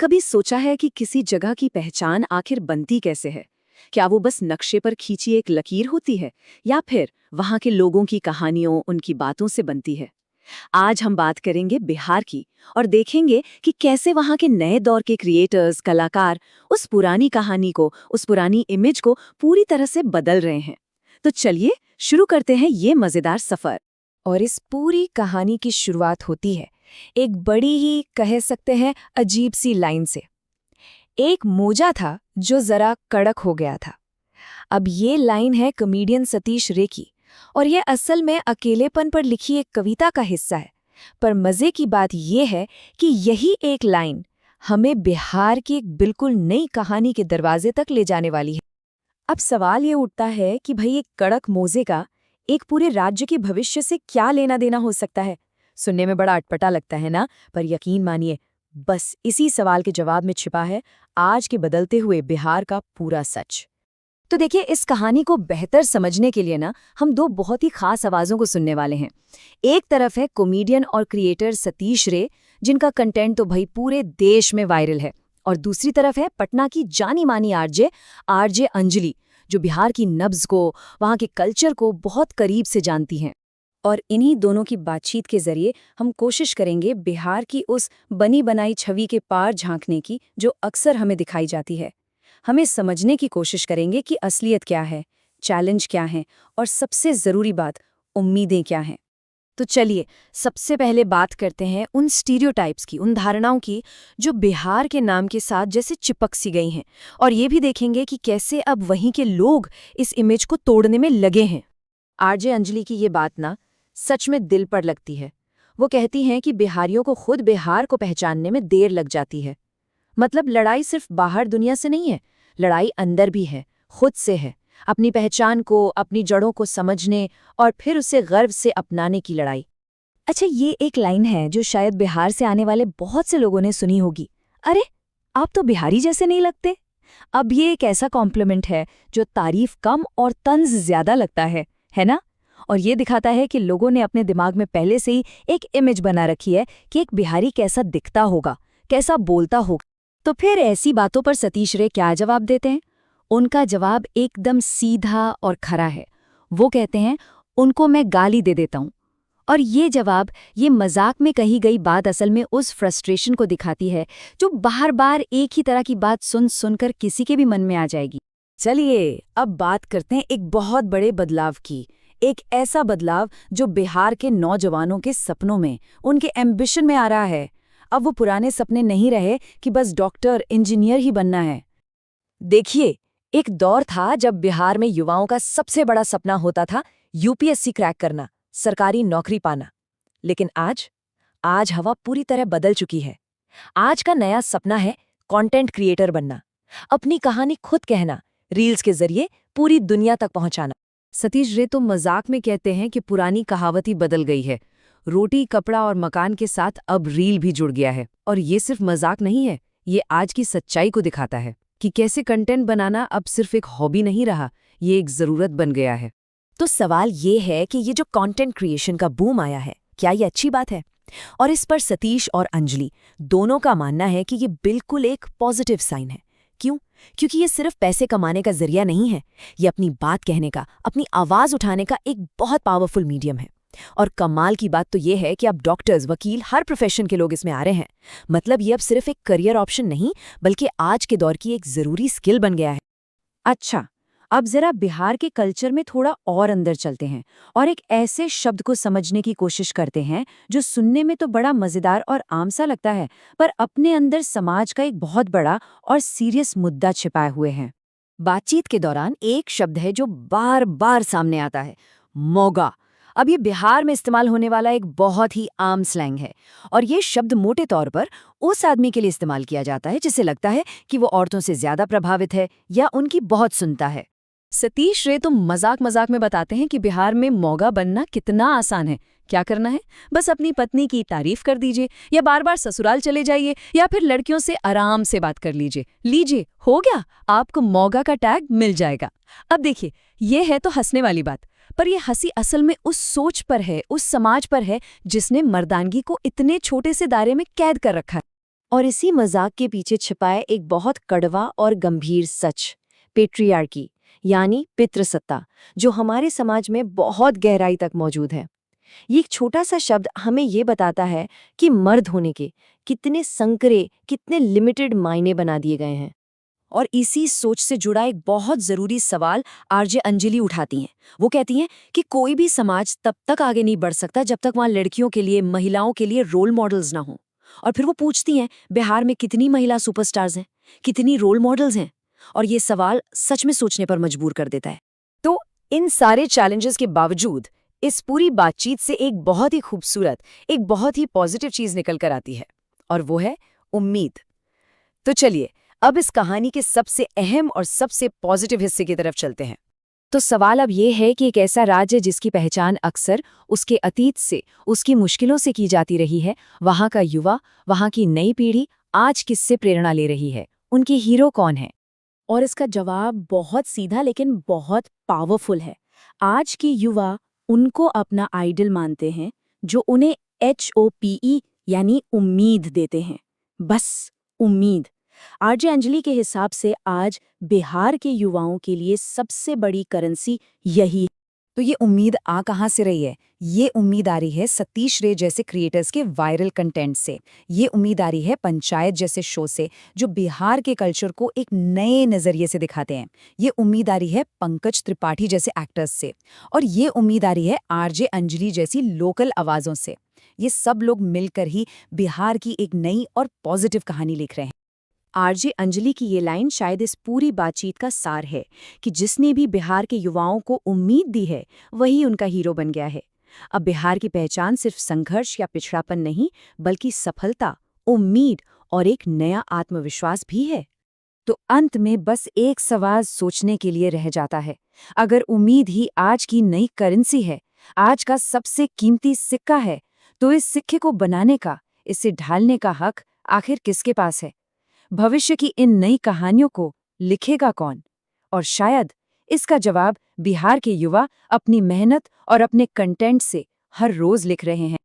कभी सोचा है कि किसी जगह की पहचान आखिर बनती कैसे है? क्या वो बस नक्शे पर खींची एक लकीर होती है या फिर वहाँ के लोगों की कहानियों, उनकी बातों से बनती है? आज हम बात करेंगे बिहार की और देखेंगे कि कैसे वहाँ के नए दौर के क्रिएटर्स, कलाकार उस पुरानी कहानी को, उस पुरानी इमेज को पूरी तरह से बदल रहे हैं। तो चलिए शुरू करते हैं ये मजेदार सफर। और इस पूरी कहानी की शुरुआत होती है एक बड़ी ही कह सकते हैं अजीब सी लाइन से। एक मोजा था जो जरा कड़क हो गया था। अब ये लाइन है कॉमेडियन सतीश रे की और ये असल में अकेलेपन पर लिखी एक कविता का हिस्सा है। पर मजे की बात ये है कि यही एक लाइन हमें बिहार की एक बिल्कुल नई कहानी के दरवाजे तक ले जाने वाली है। अब सवाल ये उठता है कि भाई एक कड़क मोजे का एक पूरे राज्य के भविष्य से क्या लेना देना हो सकता है। सुनने में बड़ा अटपटा लगता है ना, पर यकीन मानिए बस इसी सवाल के जवाब में छिपा है आज के बदलते हुए बिहार का पूरा सच। तो देखिए, इस कहानी को बेहतर समझने के लिए ना हम दो बहुत ही खास आवाज़ों को सुनने वाले हैं। एक तरफ है कॉमेडियन और क्रिएटर सतीश रे, जिनका कंटेंट तो भाई पूरे देश में वायरल है, और दूसरी तरफ है पटना की जानी मानी आरजे आरजे अंजलि, जो बिहार की नब्ज को, वहाँ के कल्चर को बहुत करीब से जानती हैं। और इन्हीं दोनों की बातचीत के जरिए हम कोशिश करेंगे बिहार की उस बनी बनाई छवि के पार झांकने की जो अक्सर हमें दिखाई जाती है। हमें समझने की कोशिश करेंगे कि असलियत क्या है, चैलेंज क्या है और सबसे ज़रूरी बात, उम्मीदें क्या हैं। तो चलिए सबसे पहले बात करते हैं उन स्टीरियोटाइप्स की, उन धारणाओं की जो बिहार के नाम के साथ जैसे चिपक सी गई हैं, और ये भी देखेंगे कि कैसे अब वहीं के लोग इस इमेज को तोड़ने में लगे हैं। आरजे अंजलि की ये बात ना सच में दिल पर लगती है। वो कहती हैं कि बिहारियों को खुद बिहार को पहचानने में देर लग जाती है। मतलब लड़ाई सिर्फ बाहर दुनिया से नहीं है, लड़ाई अंदर भी है, खुद से है। अपनी पहचान को, अपनी जड़ों को समझने और फिर उसे गर्व से अपनाने की लड़ाई। अच्छा, ये एक लाइन है जो शायद बिहार से आने वाले बहुत से लोगों ने सुनी होगी। अरे, आप तो बिहारी जैसे नहीं लगते। अब ये एक ऐसा कॉम्प्लीमेंट है जो तारीफ कम और तंज ज्यादा लगता है ना? और ये दिखाता है कि लोगों ने अपने दिमाग में पहले से ही एक इमेज बना रखी है कि एक बिहारी कैसा दिखता होगा, कैसा बोलता होगा। तो फिर ऐसी बातों पर सतीश रे क्या जवाब देते हैं? उनका जवाब एकदम सीधा और खरा है। वो कहते हैं, उनको मैं गाली दे देता हूँ। और ये जवाब, ये मजाक में कही गई बात असल में उस फ्रस्ट्रेशन को दिखाती है जो बार बार एक ही तरह की बात सुन सुनकर किसी के भी मन में आ जाएगी। चलिए अब बात करते हैं एक बहुत बड़े बदलाव की। एक ऐसा बदलाव जो बिहार के नौजवानों के सपनों में, उनके एम्बिशन में आ रहा है। अब वो पुराने सपने नहीं रहे कि बस डॉक्टर, इंजीनियर ही बनना है। देखिए, एक दौर था जब बिहार में युवाओं का सबसे बड़ा सपना होता था यूपीएससी क्रैक करना, सरकारी नौकरी पाना। लेकिन आज हवा पूरी तरह बदल चुकी है। आज का नया सपना है कंटेंट क्रिएटर बनना, अपनी कहानी खुद कहना, रील्स के जरिए पूरी दुनिया तक पहुंचाना। सतीश रे तो मजाक में कहते हैं कि पुरानी कहावत ही बदल गई है। रोटी, कपड़ा और मकान के साथ अब रील भी जुड़ गया है। और ये सिर्फ मजाक नहीं है, ये आज की सच्चाई को दिखाता है कि कैसे कंटेंट बनाना अब सिर्फ एक हॉबी नहीं रहा, ये एक जरूरत बन गया है। तो सवाल ये है कि ये जो कंटेंट क्रिएशन का बूम आया है, क्या ये अच्छी बात है? और इस पर सतीश और अंजलि दोनों का मानना है कि ये बिल्कुल एक पॉजिटिव साइन है। क्यों? क्योंकि ये सिर्फ पैसे कमाने का जरिया नहीं है, ये अपनी बात कहने का, अपनी आवाज उठाने का एक बहुत पावरफुल मीडियम है। और कमाल की बात तो ये है कि अब डॉक्टर्स, वकील, हर प्रोफेशन के लोग इसमें आ रहे हैं। मतलब ये अब सिर्फ एक करियर ऑप्शन नहीं, बल्कि आज के दौर की एक जरूरी स्किल बन गया है। अच्छा, अब जरा बिहार के कल्चर में थोड़ा और अंदर चलते हैं और एक ऐसे शब्द को समझने की कोशिश करते हैं जो सुनने में तो बड़ा मजेदार और आम सा लगता है, पर अपने अंदर समाज का एक बहुत बड़ा और सीरियस मुद्दा छिपाए हुए है। बातचीत के दौरान एक शब्द है जो बार बार सामने आता है, मोगा। अब ये बिहार में इस्तेमाल होने वाला एक बहुत ही आम स्लैंग है, और ये शब्द मोटे तौर पर उस आदमी के लिए इस्तेमाल किया जाता है जिसे लगता है कि वो औरतों से ज्यादा प्रभावित है या उनकी बहुत सुनता है। सतीश रे तो मजाक मजाक में बताते हैं कि बिहार में मौगा बनना कितना आसान है। क्या करना है? बस अपनी पत्नी की तारीफ कर दीजिए, या बार बार ससुराल चले जाइए, या फिर लड़कियों से आराम से बात कर लीजिए, हो गया, आपको मौगा का टैग मिल जाएगा। अब देखिए, ये है तो हंसने वाली बात, पर यह हंसी असल में उस सोच पर है, उस समाज पर है जिसने मर्दानगी को इतने छोटे से दायरे में कैद कर रखा है। और इसी मजाक के पीछे छिपा है एक बहुत कड़वा और गंभीर सच, पेट्रियार्की यानी पितृसत्ता, जो हमारे समाज में बहुत गहराई तक मौजूद है। ये एक छोटा सा शब्द हमें ये बताता है कि मर्द होने के कितने संकरे, कितने लिमिटेड मायने बना दिए गए हैं। और इसी सोच से जुड़ा एक बहुत जरूरी सवाल आरजे अंजलि उठाती हैं। वो कहती हैं कि कोई भी समाज तब तक आगे नहीं बढ़ सकता जब तक वहाँ लड़कियों के लिए, महिलाओं के लिए रोल मॉडल्स ना हों। और फिर वो पूछती हैं, बिहार में कितनी महिला सुपरस्टार्स हैं, कितनी रोल मॉडल्स हैं? और ये सवाल सच में सोचने पर मजबूर कर देता है। तो इन सारे चैलेंजेस के बावजूद इस पूरी बातचीत से एक बहुत ही खूबसूरत, एक बहुत ही पॉजिटिव चीज निकल कर आती है, और वो है उम्मीद। तो चलिए अब इस कहानी के सबसे अहम और सबसे पॉजिटिव हिस्से की तरफ चलते हैं। तो सवाल अब ये है कि एक ऐसा राज्य जिसकी पहचान अक्सर उसके अतीत से, उसकी मुश्किलों से की जाती रही है, वहाँ का युवा, वहाँ की नई पीढ़ी आज किससे प्रेरणा ले रही है? उनके हीरो कौन है? और इसका जवाब बहुत सीधा लेकिन बहुत पावरफुल है। आज के युवा उनको अपना आइडल मानते हैं जो उन्हें HOPE यानी उम्मीद देते हैं। बस उम्मीद। आरजे अंजलि के हिसाब से आज बिहार के युवाओं के लिए सबसे बड़ी करेंसी यही है। तो ये उम्मीद आ कहाँ से रही है? ये उम्मीद आ रही है सतीश रे जैसे क्रिएटर्स के वायरल कंटेंट से। ये उम्मीद आ रही है पंचायत जैसे शो से, जो बिहार के कल्चर को एक नए नजरिए से दिखाते हैं। ये उम्मीद आ रही है पंकज त्रिपाठी जैसे एक्टर्स से। और ये उम्मीद आ रही है आरजे अंजलि जैसी लोकल आवाजों से। ये सब लोग मिलकर ही बिहार की एक नई और पॉजिटिव कहानी लिख रहे हैं। आरजे अंजलि की ये लाइन शायद इस पूरी बातचीत का सार है कि जिसने भी बिहार के युवाओं को उम्मीद दी है, वही उनका हीरो बन गया है। अब बिहार की पहचान सिर्फ संघर्ष या पिछड़ापन नहीं, बल्कि सफलता, उम्मीद और एक नया आत्मविश्वास भी है। तो अंत में बस एक सवाल सोचने के लिए रह जाता है। अगर उम्मीद ही आज की नई करेंसी है, आज का सबसे कीमती सिक्का है, तो इस सिक्के को बनाने का, इसे ढालने का हक आखिर किसके पास है? भविष्य की इन नई कहानियों को लिखेगा कौन? और शायद इसका जवाब बिहार के युवा अपनी मेहनत और अपने कंटेंट से हर रोज लिख रहे हैं।